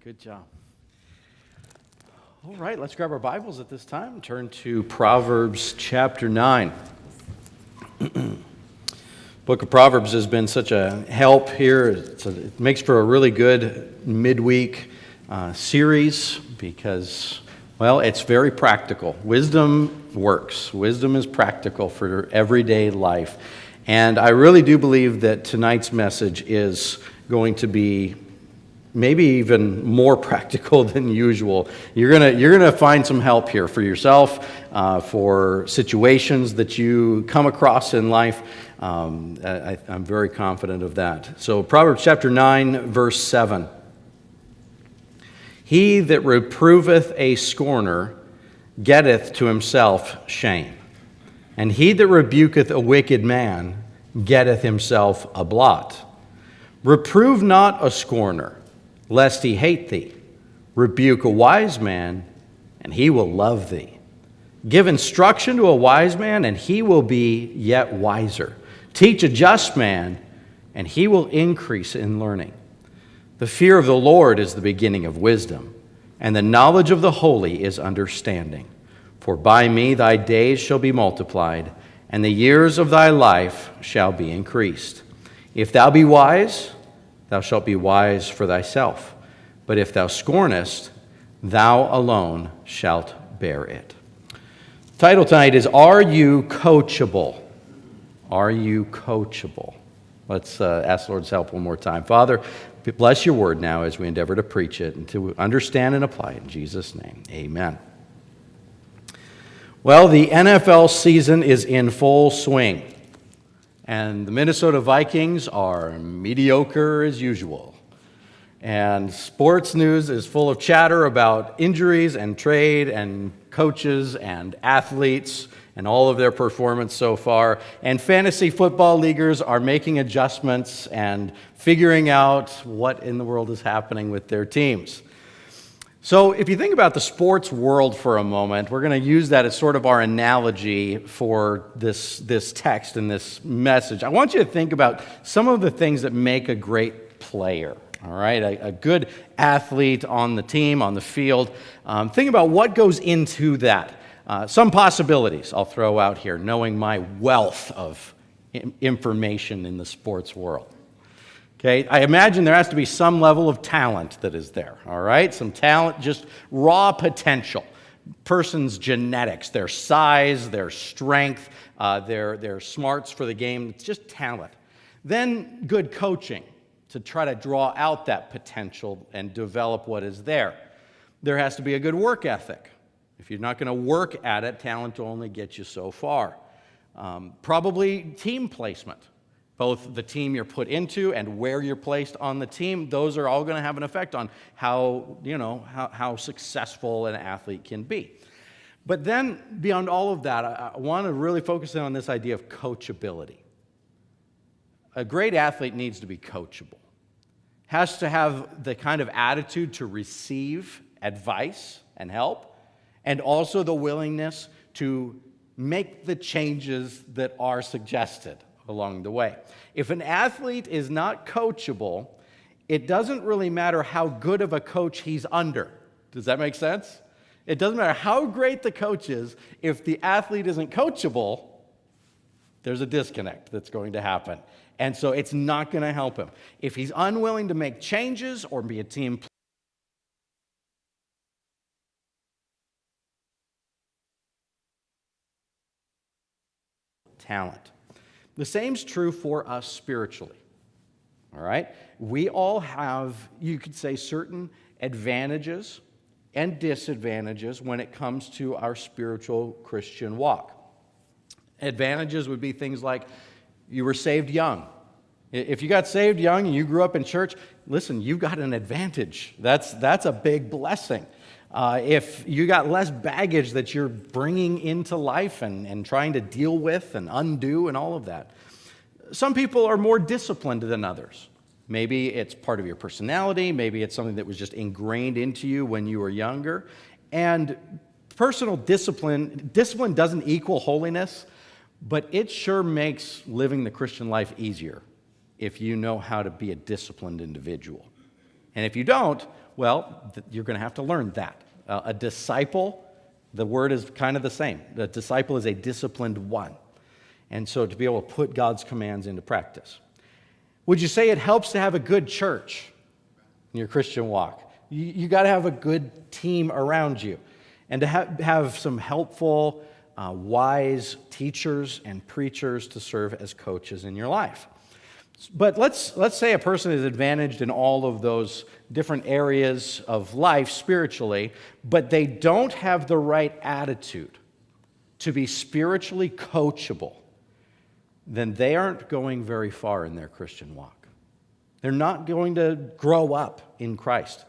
Good job. All right, let's grab our Bibles at this time and turn to Proverbs chapter 9. Book of Proverbs has been such a help here. It makes for a really good midweek series because, well, it's very practical. Wisdom works. Wisdom is practical for everyday life. And I really do believe that tonight's message is going to be maybe even more practical than usual. You're gonna find some help here for yourself, for situations that you come across in life. I'm very confident of that. So Proverbs chapter 9, verse 7. He that reproveth a scorner getteth to himself shame, and he that rebuketh a wicked man getteth himself a blot. Reprove not a scorner, lest he hate thee. Rebuke a wise man, and he will love thee. Give instruction to a wise man, and he will be yet wiser. Teach a just man, and he will increase in learning. The fear of the Lord is the beginning of wisdom, and the knowledge of the holy is understanding. For by me thy days shall be multiplied, and the years of thy life shall be increased. If thou be wise, thou shalt be wise for thyself. But if thou scornest, thou alone shalt bear it. The title tonight is, Are You Coachable? Are you coachable? Let's ask the Lord's help one more time. Father, bless your word now as we endeavor to preach it and to understand and apply it in Jesus' name. Amen. Well, the NFL season is in full swing. And the Minnesota Vikings are mediocre as usual. And sports news is full of chatter about injuries and trade and coaches and athletes and all of their performance so far. And fantasy football leaguers are making adjustments and figuring out what in the world is happening with their teams. So if you think about the sports world for a moment, we're going to use that as sort of our analogy for this text and this message. I want you to think about some of the things that make a great player. All right, a good athlete on the team, on the field. Think about what goes into that. Some possibilities I'll throw out here, knowing my wealth of information in the sports world. Okay, I imagine there has to be some level of talent that is there, all right? Some talent, just raw potential. Person's genetics, their size, their strength, their smarts for the game. It's just talent. Then good coaching to try to draw out that potential and develop what is there. There has to be a good work ethic. If you're not going to work at it, talent will only get you so far. Probably team placement. Both the team you're put into and where you're placed on the team, those are all going to have an effect on how successful an athlete can be. But then beyond all of that, I want to really focus in on this idea of coachability. A great athlete needs to be coachable. Has to have the kind of attitude to receive advice and help, and also the willingness to make the changes that are suggested along the way. If an athlete is not coachable, it doesn't really matter how good of a coach he's under. Does that make sense? It doesn't matter how great the coach is. If the athlete isn't coachable, there's a disconnect that's going to happen. And so it's not going to help him. If he's unwilling to make changes or be a team player, talent. The same's true for us spiritually, all right? We all have, you could say, certain advantages and disadvantages when it comes to our spiritual Christian walk. Advantages would be things like you were saved young. If you got saved young and you grew up in church, listen, you got an advantage. That's a big blessing. If you got less baggage that you're bringing into life and trying to deal with and undo and all of that. Some people are more disciplined than others. Maybe it's part of your personality. Maybe it's something that was just ingrained into you when you were younger. And personal discipline doesn't equal holiness, but it sure makes living the Christian life easier if you know how to be a disciplined individual. And if you don't, well, you're going to have to learn that. A disciple, the word is kind of the same. The disciple is a disciplined one. And so to be able to put God's commands into practice. Would you say it helps to have a good church in your Christian walk? You got to have a good team around you. And to have some helpful, wise teachers and preachers to serve as coaches in your life. But let's say a person is advantaged in all of those different areas of life spiritually, but they don't have the right attitude to be spiritually coachable, then they aren't going very far in their Christian walk. They're not going to grow up in Christ.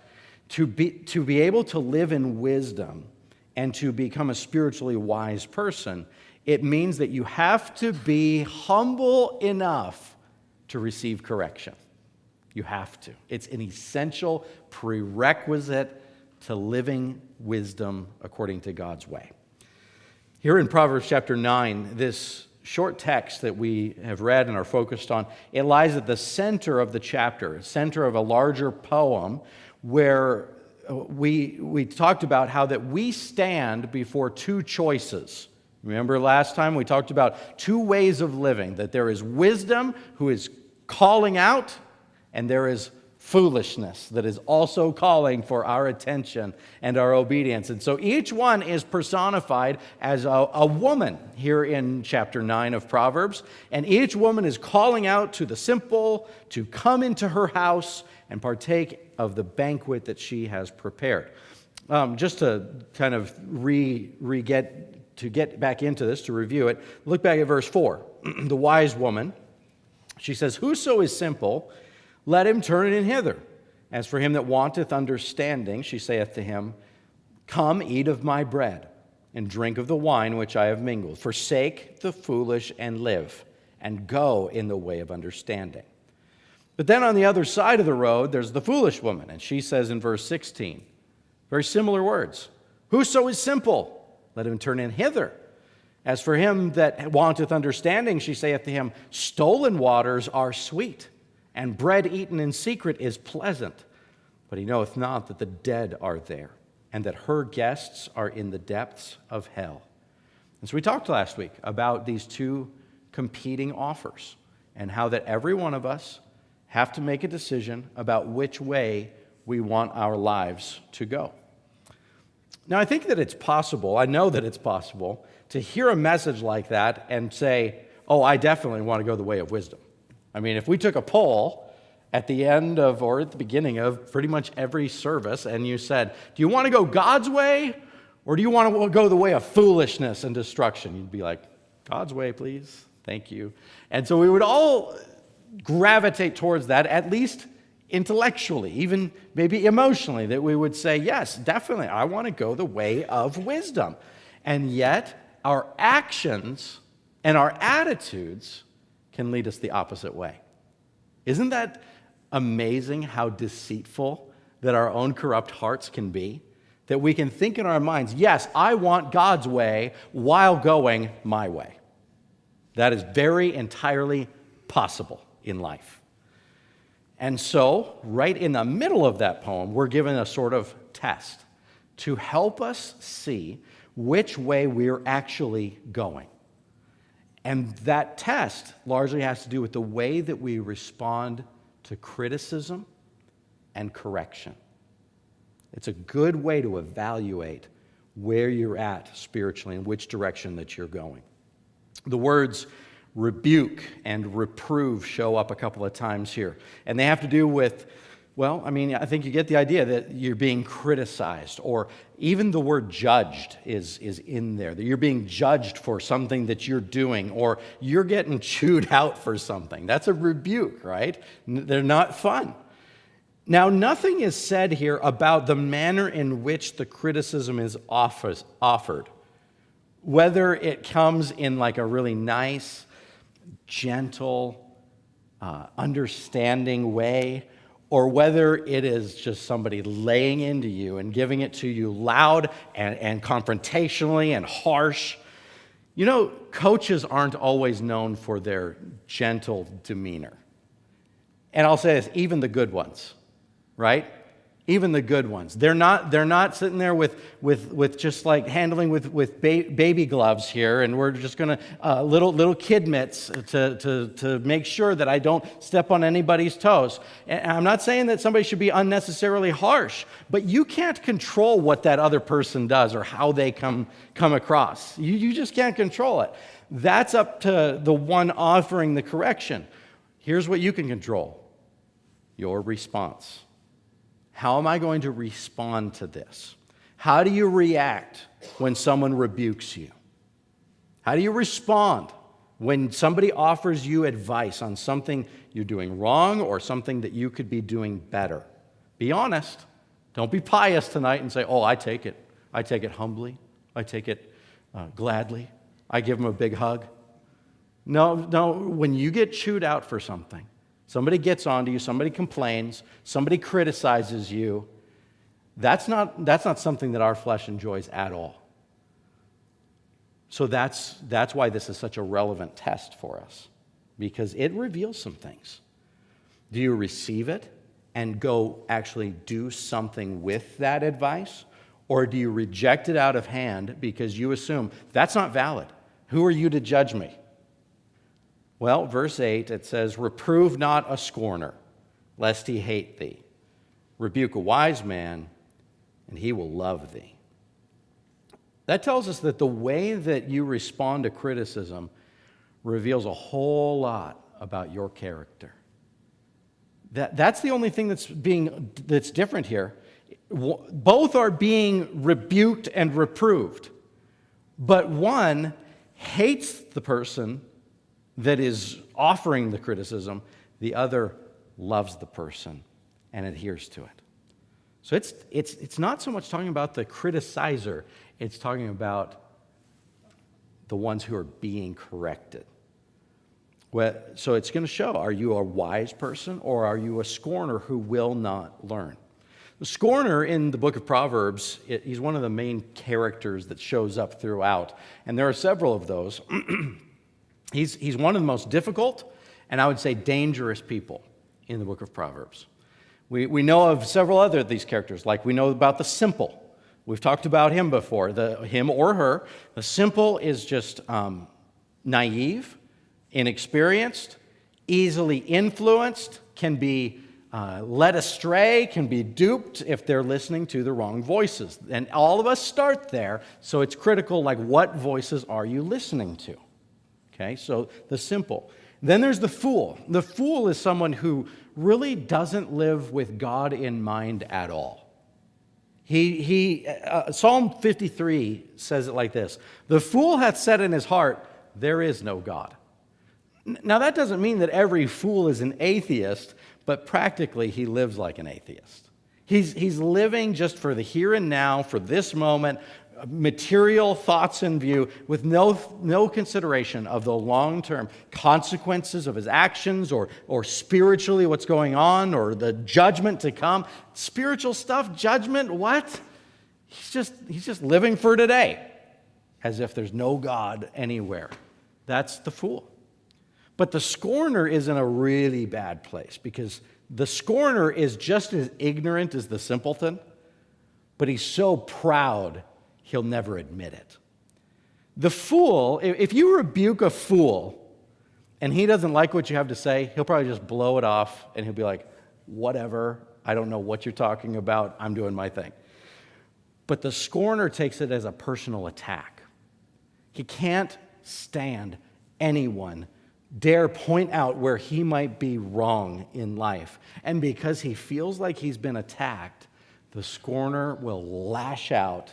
To be able to live in wisdom and to become a spiritually wise person, it means that you have to be humble enough to receive correction. You have to. It's an essential prerequisite to living wisdom according to God's way. Here in Proverbs chapter 9, this short text that we have read and are focused on, it lies at the center of the chapter, center of a larger poem where we talked about how that we stand before two choices. Remember last time we talked about two ways of living, that there is wisdom who is calling out, and there is foolishness that is also calling for our attention and our obedience. And so each one is personified as a woman here in chapter 9 of Proverbs, and each woman is calling out to the simple to come into her house and partake of the banquet that she has prepared. Just to kind of get back into this, to review it, look back at verse 4. The wise woman, she says, "Whoso is simple, let him turn in hither. As for him that wanteth understanding, she saith to him, Come, eat of my bread, and drink of the wine which I have mingled. Forsake the foolish and live, and go in the way of understanding." But then on the other side of the road, there's the foolish woman, and she says in verse 16, very similar words, "Whoso is simple, let him turn in hither. As for him that wanteth understanding, she saith to him, Stolen waters are sweet, and bread eaten in secret is pleasant. But he knoweth not that the dead are there, and that her guests are in the depths of hell. And so we talked last week about these two competing offers, and how that every one of us have to make a decision about which way we want our lives to go. Now, I think that it's possible, I know that it's possible, to hear a message like that and say, oh, I definitely want to go the way of wisdom. I mean, if we took a poll at the end of, or at the beginning of pretty much every service, and you said, do you want to go God's way, or do you want to go the way of foolishness and destruction? You'd be like, God's way, please. Thank you. And so we would all gravitate towards that, at least intellectually, even maybe emotionally, that we would say, yes, definitely, I want to go the way of wisdom. And yet, our actions and our attitudes can lead us the opposite way. Isn't that amazing how deceitful that our own corrupt hearts can be? That we can think in our minds, yes, I want God's way while going my way. That is very entirely possible in life. And so, right in the middle of that poem, we're given a sort of test to help us see which way we're actually going. And that test largely has to do with the way that we respond to criticism and correction. It's a good way to evaluate where you're at spiritually and which direction that you're going. The words rebuke and reprove show up a couple of times here. And they have to do with, well, I mean, I think you get the idea that you're being criticized, or even the word judged is in there, that you're being judged for something that you're doing, or you're getting chewed out for something. That's a rebuke, right? They're not fun. Now, nothing is said here about the manner in which the criticism is offered. Whether it comes in like a really nice, gentle, understanding way, or whether it is just somebody laying into you and giving it to you loud and confrontationally and harsh. You know, coaches aren't always known for their gentle demeanor. And I'll say this, even the good ones, right? Even the good ones. They're not sitting there with just like handling with baby gloves here, and we're just going to little kid mitts to make sure that I don't step on anybody's toes. And I'm not saying that somebody should be unnecessarily harsh, but you can't control what that other person does or how they come across. You just can't control it. That's up to the one offering the correction. Here's what you can control: your response. How am I going to respond to this? How do you react when someone rebukes you? How do you respond when somebody offers you advice on something you're doing wrong or something that you could be doing better? Be honest. Don't be pious tonight and say, oh, I take it. I take it humbly. I take it gladly. I give them a big hug. No, when you get chewed out for something, somebody gets onto you, somebody complains, somebody criticizes you, that's not something that our flesh enjoys at all. So that's why this is such a relevant test for us, because it reveals some things. Do you receive it and go actually do something with that advice? Or do you reject it out of hand because you assume, that's not valid. Who are you to judge me? Well, verse 8, it says, reprove not a scorner, lest he hate thee. Rebuke a wise man, and he will love thee. That tells us that the way that you respond to criticism reveals a whole lot about your character. That's the only thing that's different here. Both are being rebuked and reproved, but one hates the person that is offering the criticism, the other loves the person and adheres to it. So it's not so much talking about the criticizer, it's talking about the ones who are being corrected. So it's going to show, are you a wise person or are you a scorner who will not learn? The scorner in the book of Proverbs, he's one of the main characters that shows up throughout, and there are several of those. He's one of the most difficult and I would say dangerous people in the book of Proverbs. We know of several other of these characters, like we know about the simple. We've talked about him before, him or her. The simple is just naive, inexperienced, easily influenced, can be led astray, can be duped if they're listening to the wrong voices. And all of us start there, so it's critical, like what voices are you listening to? Okay, so the simple. Then there's the fool. The fool is someone who really doesn't live with God in mind at all. Psalm 53 says it like this: "The fool hath said in his heart, there is no God." Now that doesn't mean that every fool is an atheist, but practically he lives like an atheist. He's living just for the here and now, for this moment, material thoughts in view, with no consideration of the long-term consequences of his actions, or spiritually what's going on, or the judgment to come. Spiritual stuff, judgment, what? He's just living for today, as if there's no God anywhere. That's the fool. But the scorner is in a really bad place, because the scorner is just as ignorant as the simpleton, but he's so proud he'll never admit it. The fool, if you rebuke a fool and he doesn't like what you have to say, he'll probably just blow it off and he'll be like, whatever, I don't know what you're talking about, I'm doing my thing. But the scorner takes it as a personal attack. He can't stand anyone dare point out where he might be wrong in life. And because he feels like he's been attacked, the scorner will lash out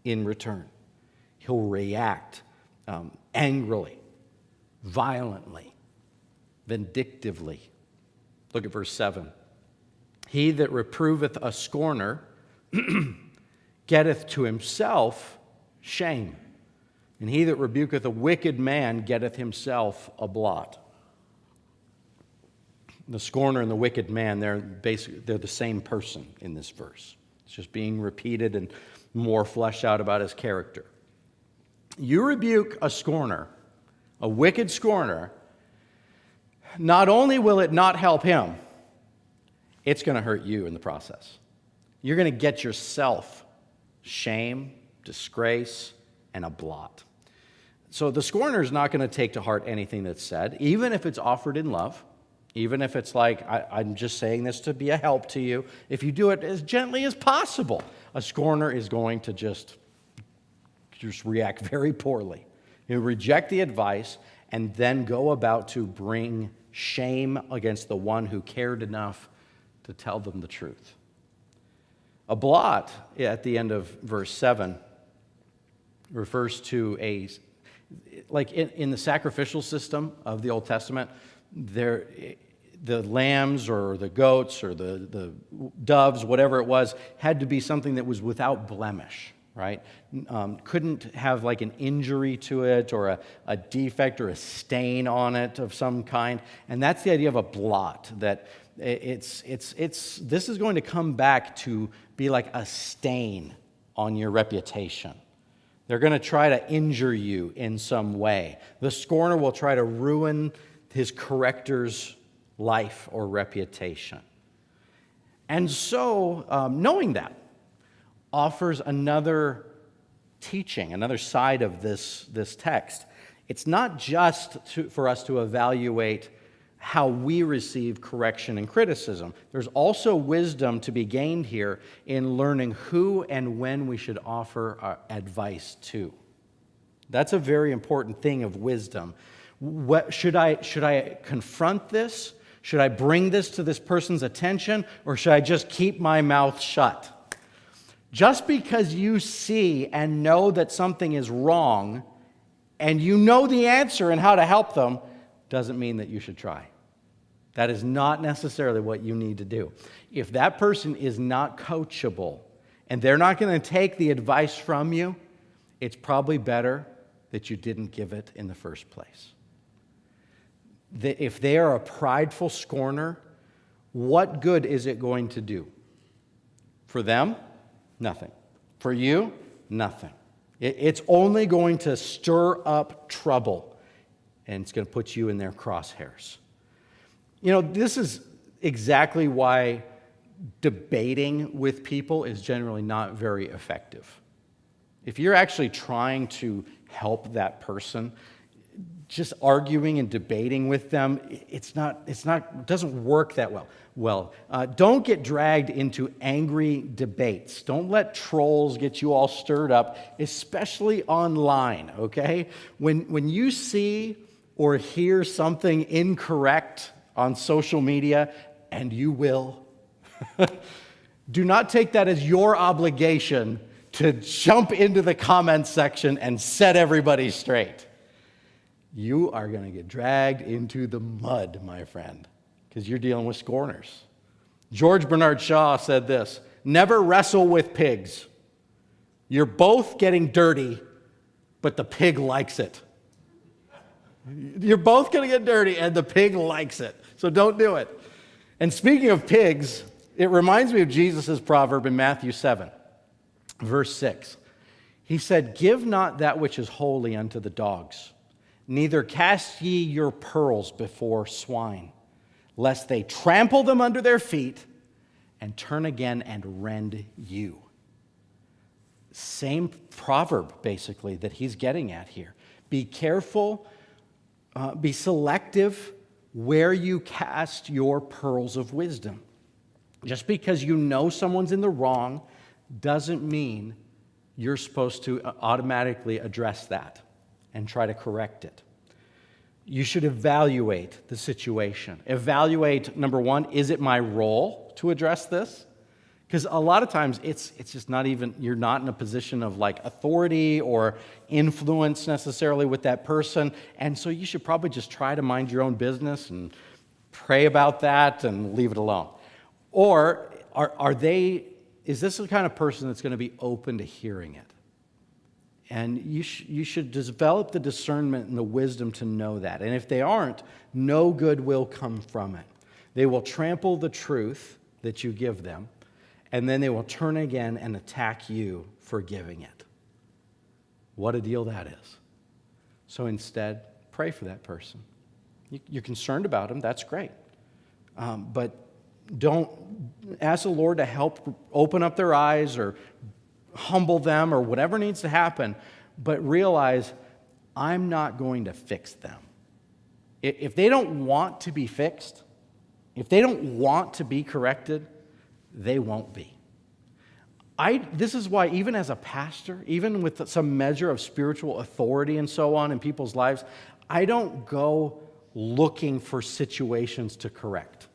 in return. He'll react angrily, violently, vindictively. Look at verse 7. "He that reproveth a scorner getteth to himself shame, and he that rebuketh a wicked man getteth himself a blot." The scorner and the wicked man, they're the same person in this verse. It's just being repeated and more fleshed out about his character. You rebuke a scorner, a wicked scorner, not only will it not help him, it's going to hurt you in the process. You're going to get yourself shame, disgrace, and a blot. So the scorner is not going to take to heart anything that's said, even if it's offered in love, even if it's like, I'm just saying this to be a help to you. If you do it as gently as possible, a scorner is going to just react very poorly. He'll reject the advice and then go about to bring shame against the one who cared enough to tell them the truth. A blot, at the end of verse 7, refers to like in the sacrificial system of the Old Testament, the lambs or the goats or the doves, whatever it was, had to be something that was without blemish, right? Couldn't have like an injury to it or a defect or a stain on it of some kind. And that's the idea of a blot, that this is going to come back to be like a stain on your reputation. They're going to try to injure you in some way. The scorner will try to ruin his corrector's life or reputation. And so, knowing that, offers another teaching, another side of this text. It's not just for us to evaluate how we receive correction and criticism. There's also wisdom to be gained here in learning who and when we should offer our advice to. That's a very important thing of wisdom. Should I confront this? Should I bring this to this person's attention? Or should I just keep my mouth shut? Just because you see and know that something is wrong and you know the answer and how to help them doesn't mean that you should try. That is not necessarily what you need to do. If that person is not coachable and they're not going to take the advice from you, it's probably better that you didn't give it in the first place. If they are a prideful scorner, what good is it going to do? For them, nothing. For you, nothing. It's only going to stir up trouble, and it's going to put you in their crosshairs. You know, this is exactly why debating with people is generally not very effective. If you're actually trying to help that person, just arguing and debating with them, it doesn't work that well. Don't get dragged into angry debates. Don't let trolls get you all stirred up, especially online, okay? When you see or hear something incorrect on social media, and you will, do not take that as your obligation to jump into the comments section and set everybody straight. You are going to get dragged into the mud, my friend, because you're dealing with scorners. George Bernard Shaw said this: never wrestle with pigs. You're both getting dirty, but the pig likes it. You're both going to get dirty, and the pig likes it. So don't do it. And speaking of pigs, it reminds me of Jesus' proverb in Matthew 7, verse 6. He said, "Give not that which is holy unto the dogs, neither cast ye your pearls before swine, lest they trample them under their feet and turn again and rend you." Same proverb, basically, that he's getting at here. Be careful, be selective where you cast your pearls of wisdom. Just because you know someone's in the wrong doesn't mean you're supposed to automatically address that and try to correct it. You should evaluate the situation. Evaluate, number one, is it my role to address this? Because a lot of times it's just not even, you're not in a position of like authority or influence necessarily with that person. And so you should probably just try to mind your own business and pray about that and leave it alone. Or is this the kind of person that's going to be open to hearing it? And you should develop the discernment and the wisdom to know that. And if they aren't, no good will come from it. They will trample the truth that you give them, and then they will turn again and attack you for giving it. What a deal that is. So instead, pray for that person. You're concerned about them, that's great. But don't ask the Lord to help open up their eyes or humble them or whatever needs to happen, but realize I'm not going to fix them. If they don't want to be fixed, if they don't want to be corrected, they won't be. This is why even as a pastor, even with some measure of spiritual authority and so on in people's lives, I don't go looking for situations to correct.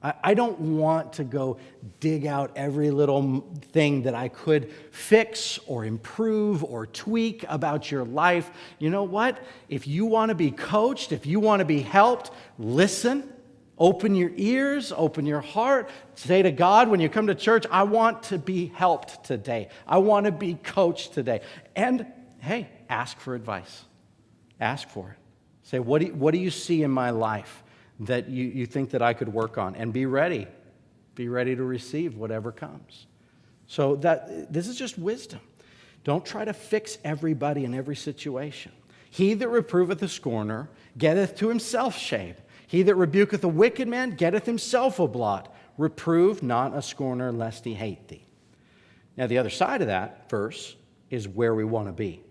I don't want to go dig out every little thing that I could fix or improve or tweak about your life. You know what? If you want to be coached, if you want to be helped, listen. Open your ears, open your heart. Say to God when you come to church, I want to be helped today. I want to be coached today. And hey, ask for advice. Ask for it. Say, what do you see in my life that you think that I could work on? And be ready. Be ready to receive whatever comes. So this is just wisdom. Don't try to fix everybody in every situation. He that reproveth a scorner getteth to himself shame. He that rebuketh a wicked man getteth himself a blot. Reprove not a scorner, lest he hate thee. Now, the other side of that verse is where we want to be.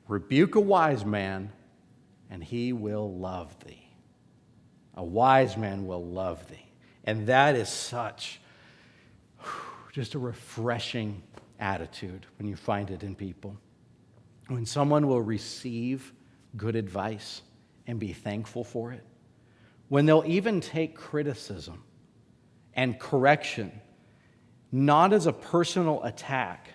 Rebuke a wise man, and he will love thee. A wise man will love thee. And that is such just a refreshing attitude when you find it in people. When someone will receive good advice and be thankful for it. When they'll even take criticism and correction, not as a personal attack,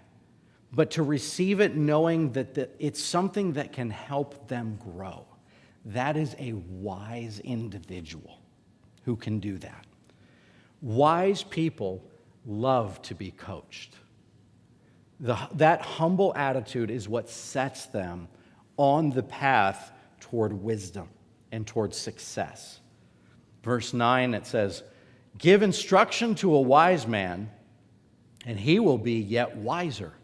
but to receive it knowing that it's something that can help them grow. That is a wise individual who can do that. Wise people love to be coached. That humble attitude is what sets them on the path toward wisdom and toward success. Verse 9, it says, "Give instruction to a wise man, and he will be yet wiser.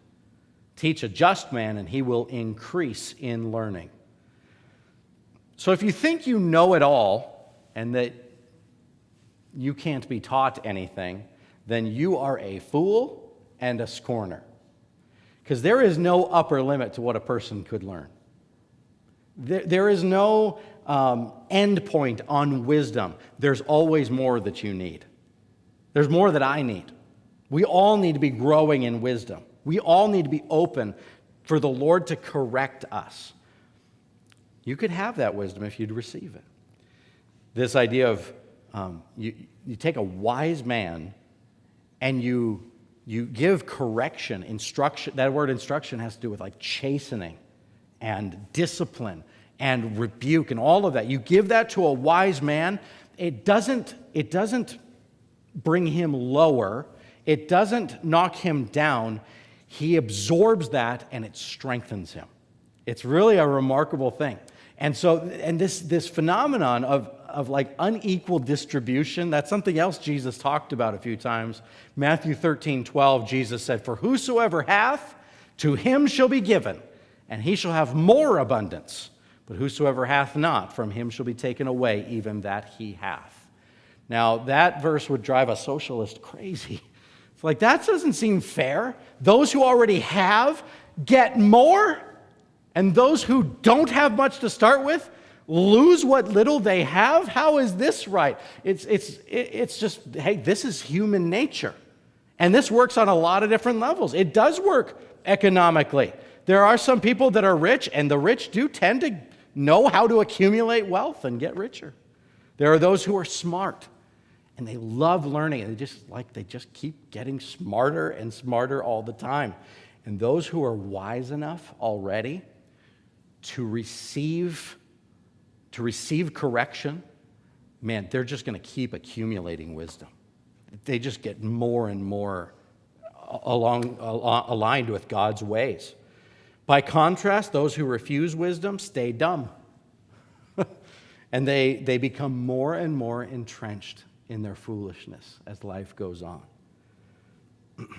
Teach a just man, and he will increase in learning." So if you think you know it all, and that you can't be taught anything, then you are a fool and a scorner. Because there is no upper limit to what a person could learn. There is no end point on wisdom. There's always more that you need. There's more that I need. We all need to be growing in wisdom. We all need to be open for the Lord to correct us. You could have that wisdom if you'd receive it. This idea of you take a wise man and you give correction, instruction. That word instruction has to do with like chastening and discipline and rebuke and all of that. You give that to a wise man, it doesn't bring him lower. It doesn't knock him down. He absorbs that and it strengthens him. It's really a remarkable thing. And so, this phenomenon of like unequal distribution, that's something else Jesus talked about a few times. Matthew 13:12, Jesus said, "For whosoever hath, to him shall be given, and he shall have more abundance. But whosoever hath not, from him shall be taken away even that he hath." Now, that verse would drive a socialist crazy. It's like, that doesn't seem fair. Those who already have get more, and those who don't have much to start with lose what little they have? How is this right? It's just, hey, this is human nature. And this works on a lot of different levels. It does work economically. There are some people that are rich, and the rich do tend to know how to accumulate wealth and get richer. There are those who are smart, and they love learning, and they just keep getting smarter and smarter all the time. And those who are wise enough already to receive correction, man, they're just going to keep accumulating wisdom. They just get more and more aligned with God's ways. By contrast, those who refuse wisdom stay dumb. And they become more and more entrenched in their foolishness as life goes on.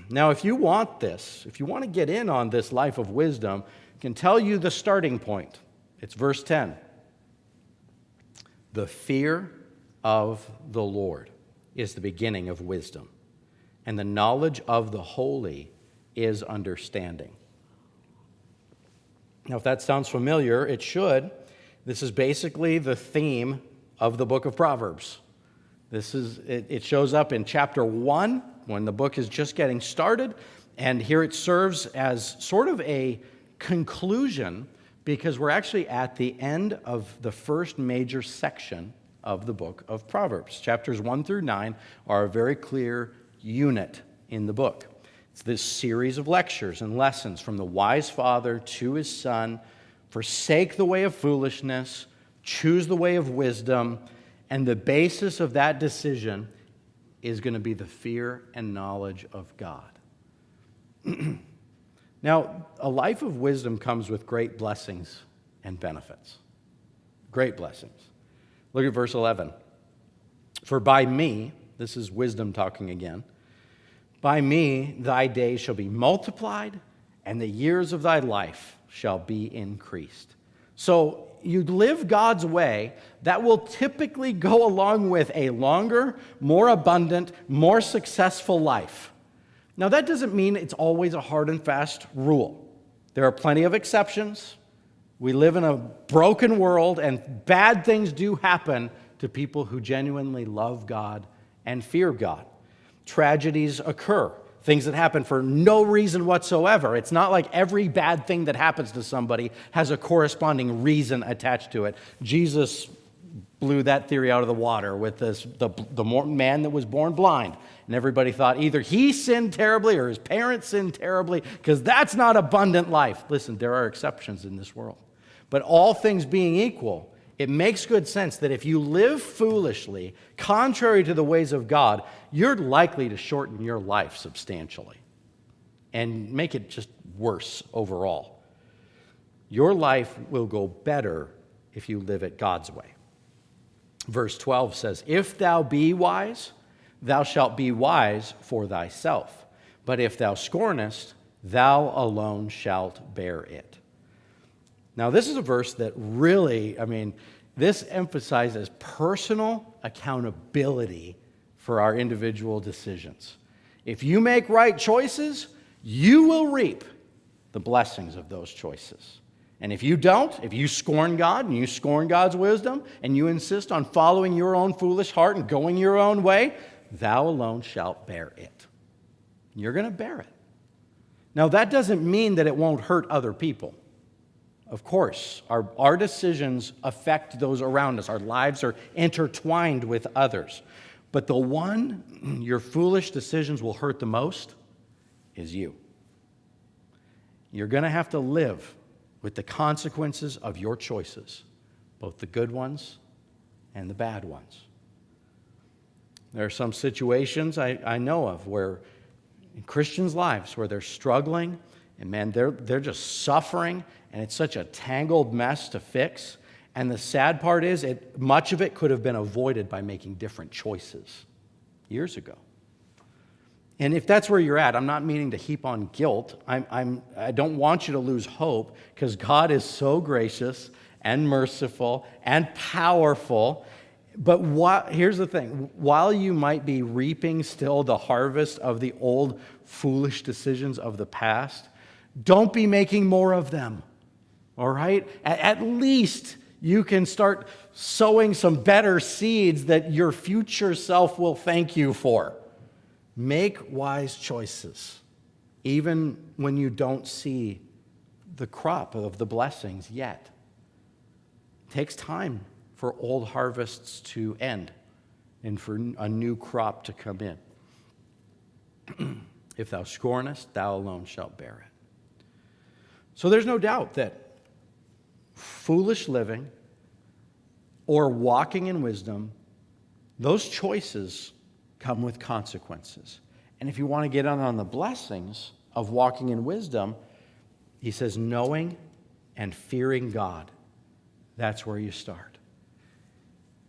Now, if you want this, if you want to get in on this life of wisdom, I can tell you the starting point. It's verse 10. The fear of the Lord is the beginning of wisdom, and the knowledge of the holy is understanding. Now, if that sounds familiar, it should. This is basically the theme of the book of Proverbs. It shows up in chapter 1 when the book is just getting started, and here it serves as sort of a conclusion because we're actually at the end of the first major section of the book of Proverbs. Chapters 1 through 9 are a very clear unit in the book. It's this series of lectures and lessons from the wise father to his son. Forsake the way of foolishness, choose the way of wisdom, and the basis of that decision is going to be the fear and knowledge of God. Now, a life of wisdom comes with great blessings and benefits. Great blessings. Look at verse 11. For by me, this is wisdom talking again, by me thy days shall be multiplied, and the years of thy life shall be increased. So you live God's way, that will typically go along with a longer, more abundant, more successful life. Now, that doesn't mean it's always a hard and fast rule. There are plenty of exceptions. We live in a broken world, and bad things do happen to people who genuinely love God and fear God. Tragedies occur, things that happen for no reason whatsoever. It's not like every bad thing that happens to somebody has a corresponding reason attached to it. Jesus blew that theory out of the water with the man that was born blind. And everybody thought either he sinned terribly or his parents sinned terribly, because that's not abundant life. Listen, there are exceptions in this world. But all things being equal, it makes good sense that if you live foolishly, contrary to the ways of God, you're likely to shorten your life substantially and make it just worse overall. Your life will go better if you live it God's way. Verse 12 says, if thou be wise, thou shalt be wise for thyself. But if thou scornest, thou alone shalt bear it. Now, this is a verse that really, this emphasizes personal accountability for our individual decisions. If you make right choices, you will reap the blessings of those choices. And if you don't, if you scorn God and you scorn God's wisdom and you insist on following your own foolish heart and going your own way, thou alone shalt bear it. You're going to bear it. Now, that doesn't mean that it won't hurt other people. Of course, our decisions affect those around us. Our lives are intertwined with others. But the one your foolish decisions will hurt the most is you. You're going to have to live with the consequences of your choices, both the good ones and the bad ones. There are some situations I know of where in Christians' lives where they're struggling and man, they're just suffering and it's such a tangled mess to fix. And the sad part is much of it could have been avoided by making different choices years ago. And if that's where you're at, I'm not meaning to heap on guilt. I don't want you to lose hope because God is so gracious and merciful and powerful. But here's the thing. While you might be reaping still the harvest of the old foolish decisions of the past, don't be making more of them. All right? At least you can start sowing some better seeds that your future self will thank you for. Make wise choices, even when you don't see the crop of the blessings yet. It takes time for old harvests to end and for a new crop to come in. If thou scornest, thou alone shalt bear it. So there's no doubt that foolish living or walking in wisdom, those choices come with consequences. And if you want to get on the blessings of walking in wisdom, he says knowing and fearing God. That's where you start.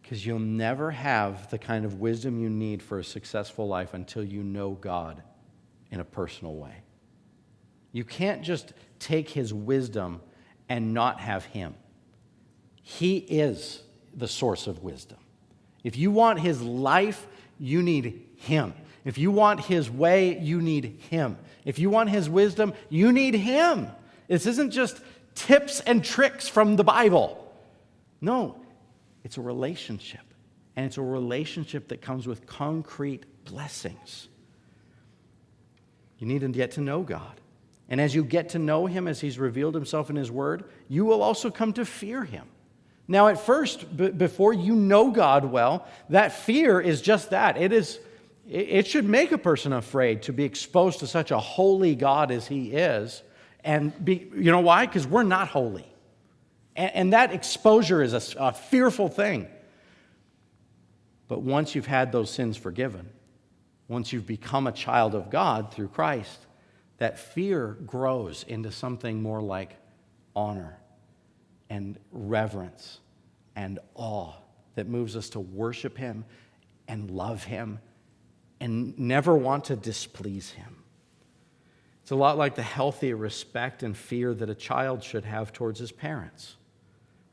Because you'll never have the kind of wisdom you need for a successful life until you know God in a personal way. You can't just take his wisdom and not have him. He is the source of wisdom. If you want his life, you need him. If you want his way, you need him. If you want his wisdom, you need him. This isn't just tips and tricks from the Bible. No, it's a relationship. And it's a relationship that comes with concrete blessings. You need to get to know God. And as you get to know him, as he's revealed himself in his word, you will also come to fear him. Now, at first, before you know God well, that fear is just that. It should make a person afraid to be exposed to such a holy God as he is. And you know why? Because we're not holy. And that exposure is a fearful thing. But once you've had those sins forgiven, once you've become a child of God through Christ, that fear grows into something more like honor and reverence and awe that moves us to worship him and love him and never want to displease him. It's a lot like the healthy respect and fear that a child should have towards his parents.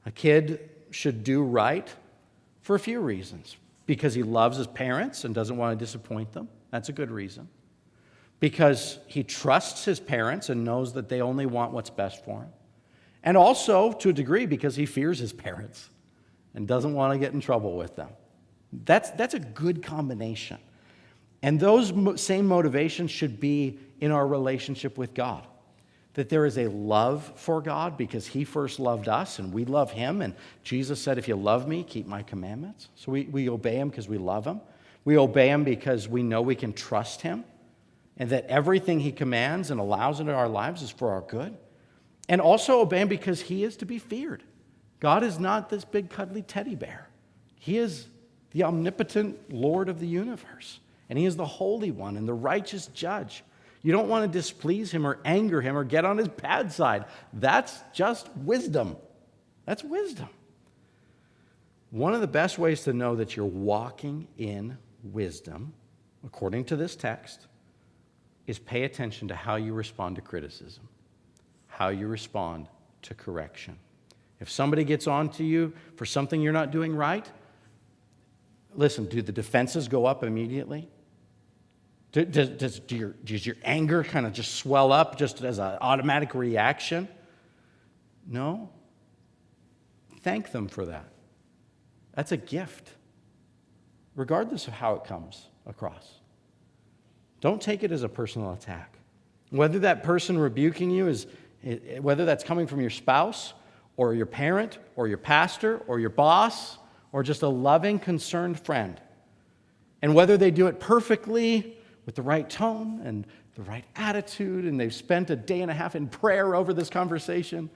A kid should do right for a few reasons. Because he loves his parents and doesn't want to disappoint them. That's a good reason. Because he trusts his parents and knows that they only want what's best for him. And also, to a degree, because he fears his parents and doesn't want to get in trouble with them. That's a good combination. And those same motivations should be in our relationship with God. That there is a love for God because he first loved us and we love him. And Jesus said, if you love me, keep my commandments. So we obey him because we love him. We obey him because we know we can trust him. And that everything he commands and allows into our lives is for our good. And also obey him because he is to be feared. God is not this big cuddly teddy bear. He is the omnipotent Lord of the universe. And he is the Holy One and the righteous judge. You don't want to displease him or anger him or get on his bad side. That's just wisdom. That's wisdom. One of the best ways to know that you're walking in wisdom, according to this text, is pay attention to how you respond to criticism, how you respond to correction. If somebody gets on to you for something you're not doing right, listen, do the defenses go up immediately? Does your anger kind of just swell up just as an automatic reaction? No. Thank them for that. That's a gift, regardless of how it comes across. Don't take it as a personal attack. Whether that person rebuking you whether that's coming from your spouse or your parent or your pastor or your boss or just a loving, concerned friend, and whether they do it perfectly with the right tone and the right attitude and they've spent a day and a half in prayer over this conversation,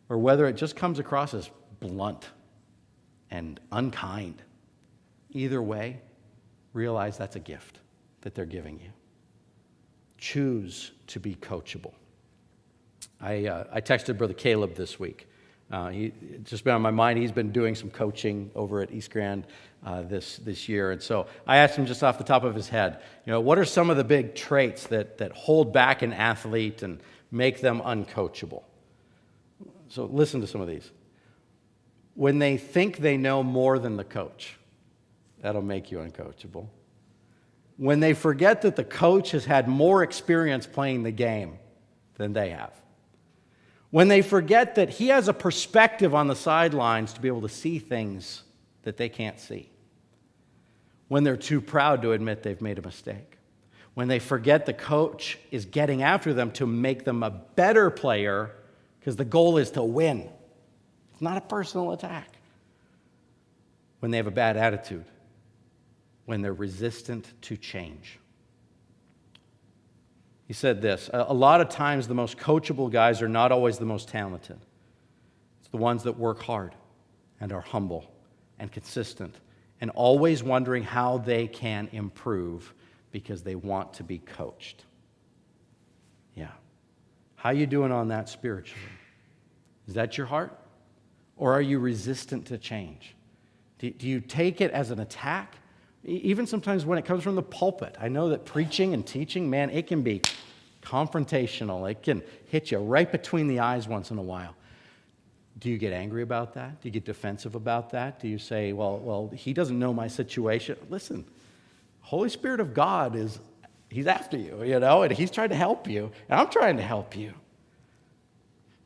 or whether it just comes across as blunt and unkind, either way, realize that's a gift that they're giving you. Choose to be coachable. I texted Brother Caleb this week. It's just been on my mind. He's been doing some coaching over at East Grand this year. And so I asked him just off the top of his head, what are some of the big traits that hold back an athlete and make them uncoachable? So listen to some of these. When they think they know more than the coach, that'll make you uncoachable. When they forget that the coach has had more experience playing the game than they have. When they forget that he has a perspective on the sidelines to be able to see things that they can't see. When they're too proud to admit they've made a mistake. When they forget the coach is getting after them to make them a better player because the goal is to win. It's not a personal attack. When they have a bad attitude. When they're resistant to change. He said this, a lot of times the most coachable guys are not always the most talented. It's the ones that work hard and are humble and consistent and always wondering how they can improve because they want to be coached. Yeah. How you doing on that spiritually? Is that your heart? Or are you resistant to change? Do you take it as an attack? Even sometimes when it comes from the pulpit. I know that preaching and teaching, man, it can be confrontational. It can hit you right between the eyes once in a while. Do you get angry about that? Do you get defensive about that? Do you say, well, he doesn't know my situation? Listen, Holy Spirit of God he's after you, and he's trying to help you, and I'm trying to help you.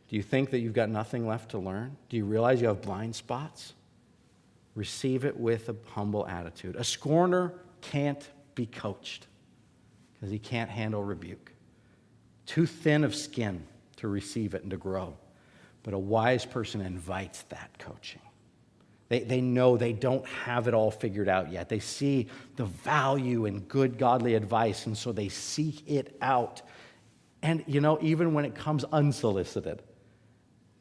Do you think that you've got nothing left to learn? Do you realize you have blind spots? Receive it with a humble attitude. A scorner can't be coached because he can't handle rebuke. Too thin of skin to receive it and to grow. But a wise person invites that coaching. They know they don't have it all figured out yet. They see the value in good godly advice, and so they seek it out. And, even when it comes unsolicited,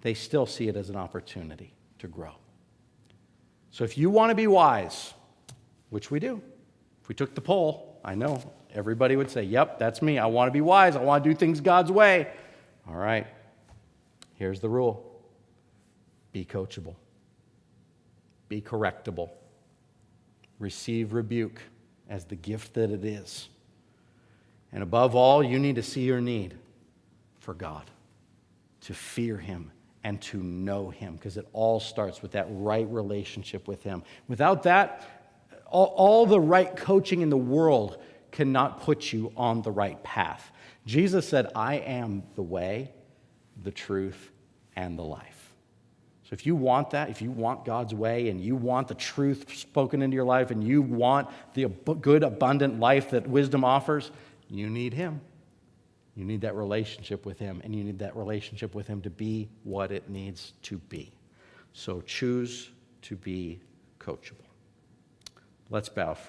they still see it as an opportunity to grow. So if you want to be wise, which we do, if we took the poll, I know everybody would say, yep, that's me. I want to be wise. I want to do things God's way. All right, here's the rule. Be coachable. Be correctable. Receive rebuke as the gift that it is. And above all, you need to see your need for God, to fear Him, and to know Him, because it all starts with that right relationship with Him. Without that, all the right coaching in the world cannot put you on the right path. Jesus said, I am the way, the truth, and the life. So if you want that, if you want God's way, and you want the truth spoken into your life, and you want the good, abundant life that wisdom offers, you need Him. You need that relationship with Him, and you need that relationship with Him to be what it needs to be. So choose to be coachable. Let's bow for